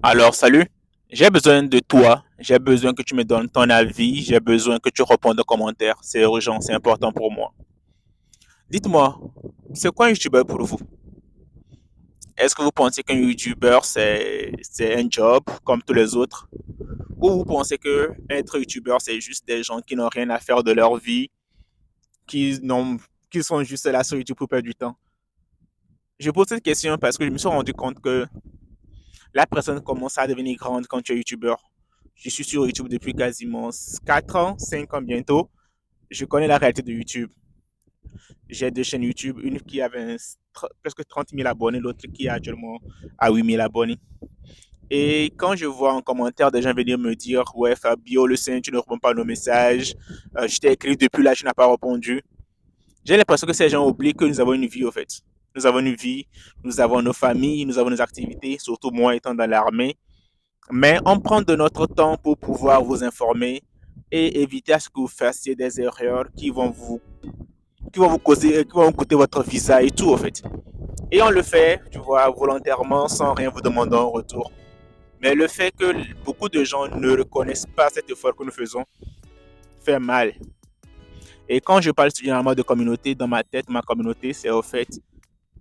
Alors, salut. J'ai besoin de toi. J'ai besoin que tu me donnes ton avis. J'ai besoin que tu répondes aux commentaires. C'est urgent, c'est important pour moi. Dites-moi, c'est quoi un YouTuber pour vous? Est-ce que vous pensez qu'un YouTuber, c'est un job comme tous les autres? Ou vous pensez que être YouTuber, c'est juste des gens qui n'ont rien à faire de leur vie, qui n'ont, qui sont juste là sur YouTube pour perdre du temps? Je pose cette question parce que je me suis rendu compte que la personne commence à devenir grande quand tu es YouTuber. Je suis sur YouTube depuis quasiment 4 ans, 5 ans bientôt. Je connais la réalité de YouTube. J'ai deux chaînes YouTube, une qui avait presque 30 000 abonnés, l'autre qui est actuellement à 8 000 abonnés. Et quand je vois en commentaire des gens venir me dire, ouais, Fabio, le Saint, tu ne réponds pas à nos messages, je t'ai écrit depuis là, tu n'as pas répondu. J'ai l'impression que ces gens oublient que nous avons une vie, au fait. Nous avons une vie, nous avons nos familles, nous avons nos activités, surtout moi étant dans l'armée. Mais on prend de notre temps pour pouvoir vous informer et éviter à ce que vous fassiez des erreurs qui vont vous causer, qui vont vous coûter votre visa et tout, en fait. Et on le fait, tu vois, volontairement, sans rien vous demander en retour. Mais le fait que beaucoup de gens ne reconnaissent pas cet effort que nous faisons fait mal. Et quand je parle généralement de communauté, dans ma tête, ma communauté, c'est au fait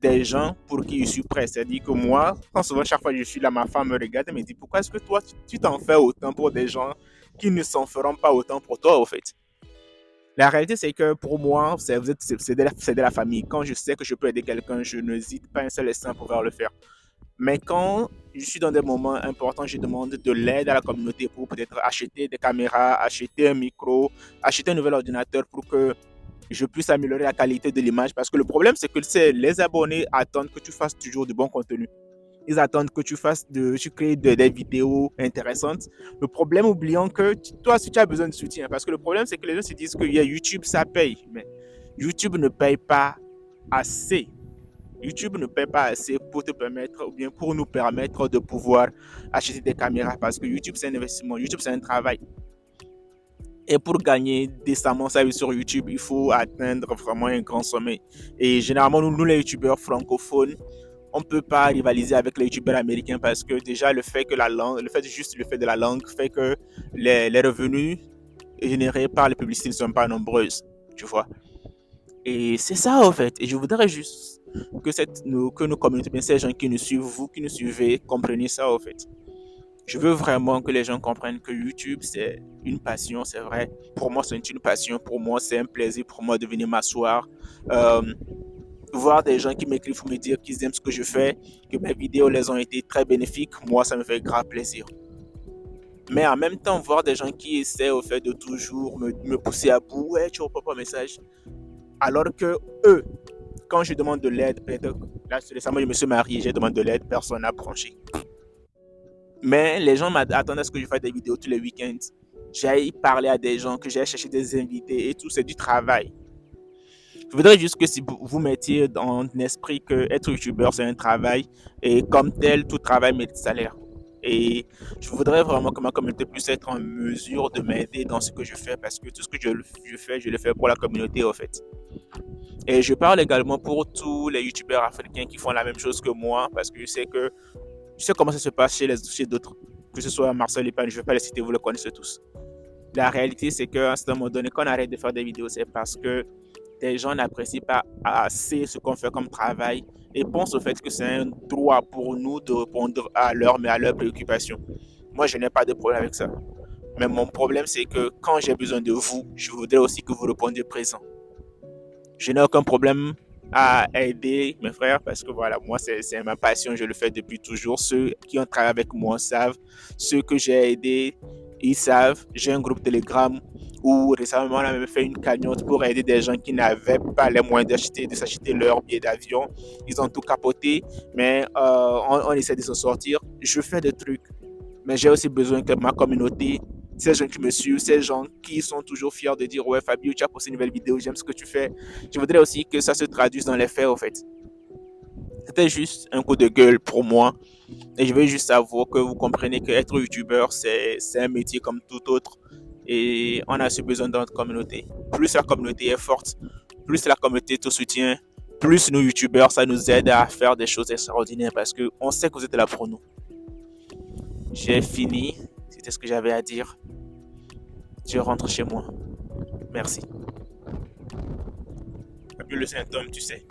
des gens pour qui je suis prêt. C'est-à-dire que moi, quand souvent, chaque fois que je suis là, ma femme me regarde et me dit pourquoi est-ce que toi, tu t'en fais autant pour des gens qui ne s'en feront pas autant pour toi, au fait. La réalité, c'est que pour moi, c'est de la famille. Quand je sais que je peux aider quelqu'un, je n'hésite pas un seul instant pour pouvoir le faire. Mais quand je suis dans des moments importants, je demande de l'aide à la communauté pour peut-être acheter des caméras, acheter un micro, acheter un nouvel ordinateur pour que je puisse améliorer la qualité de l'image. Parce que le problème, c'est que les abonnés attendent que tu fasses toujours du bon contenu. Ils attendent que tu crées des vidéos intéressantes. Le problème, oublions que toi, si tu as besoin de soutien, parce que le problème, c'est que les gens se disent que YouTube, ça paye. Mais YouTube ne paye pas assez. YouTube ne paie pas assez pour te permettre, ou bien pour nous permettre de pouvoir acheter des caméras, parce que YouTube, c'est un investissement. YouTube, c'est un travail. Et pour gagner décemment sa vie sur YouTube, il faut atteindre vraiment un grand sommet. Et généralement, nous les YouTubeurs francophones, on ne peut pas rivaliser avec les youtubeurs américains parce que déjà le fait que la langue, le fait de la langue fait que les revenus générés par les publicités ne sont pas nombreuses, tu vois. Et c'est ça en fait. Et je voudrais juste que nos communautés, bien ces gens qui nous suivent, vous qui nous suivez, compreniez ça en fait. Je veux vraiment que les gens comprennent que YouTube, c'est une passion, c'est vrai. Pour moi, c'est une passion. Pour moi, c'est un plaisir pour moi de venir m'asseoir, euh, voir des gens qui m'écrivent pour me dire qu'ils aiment ce que je fais, que mes vidéos les ont été très bénéfiques, moi, ça me fait grave plaisir. Mais en même temps, voir des gens qui essaient au fait de toujours me pousser à bout, ouais, tu reprends pas un message. Alors que eux, quand je demande de l'aide, peut-être, là, récemment, je me suis marié, j'ai demandé de l'aide, personne n'a branché. Mais les gens m'attendent à ce que je fasse des vidéos tous les week-ends. J'aille parler à des gens, que j'aille chercher des invités et tout, c'est du travail. Je voudrais juste que si vous mettiez dans l'esprit que être youtubeur, c'est un travail et comme tel, tout travail mérite salaire. Et je voudrais vraiment que ma communauté puisse être en mesure de m'aider dans ce que je fais parce que tout ce que je fais, je le fais pour la communauté en fait. Et je parle également pour tous les youtubeurs africains qui font la même chose que moi parce que je sais comment ça se passe chez d'autres. Que ce soit Marcel Epan, je ne vais pas les citer, vous le connaissez tous. La réalité, c'est qu'à un certain moment donné, quand on arrête de faire des vidéos, c'est parce que des gens n'apprécient pas assez ce qu'on fait comme travail et pensent au fait que c'est un droit pour nous de répondre à leurs préoccupations. Moi, je n'ai pas de problème avec ça. Mais mon problème, c'est que quand j'ai besoin de vous, je voudrais aussi que vous répondiez présent. Je n'ai aucun problème à aider mes frères parce que voilà, moi, c'est ma passion, je le fais depuis toujours. Ceux qui ont travaillé avec moi savent, ceux que j'ai aidés, ils savent. J'ai un groupe Telegram où récemment, on a même fait une cagnotte pour aider des gens qui n'avaient pas les moyens de s'acheter leur billet d'avion. Ils ont tout capoté, mais on essaie de s'en sortir. Je fais des trucs, mais j'ai aussi besoin que ma communauté, ces gens qui me suivent, ces gens qui sont toujours fiers de dire ouais Fabio, tu as posté une nouvelle vidéo, j'aime ce que tu fais. Je voudrais aussi que ça se traduise dans les faits en fait. C'était juste un coup de gueule pour moi et je veux juste savoir que vous comprenez que être youtubeur c'est un métier comme tout autre et on a ce besoin dans notre communauté. Plus la communauté est forte, plus la communauté te soutient, plus nous youtubeurs ça nous aide à faire des choses extraordinaires parce que on sait que vous êtes là pour nous. J'ai fini. C'était ce que j'avais à dire. Je rentre chez moi. Merci. Et puis le symptôme, tu sais.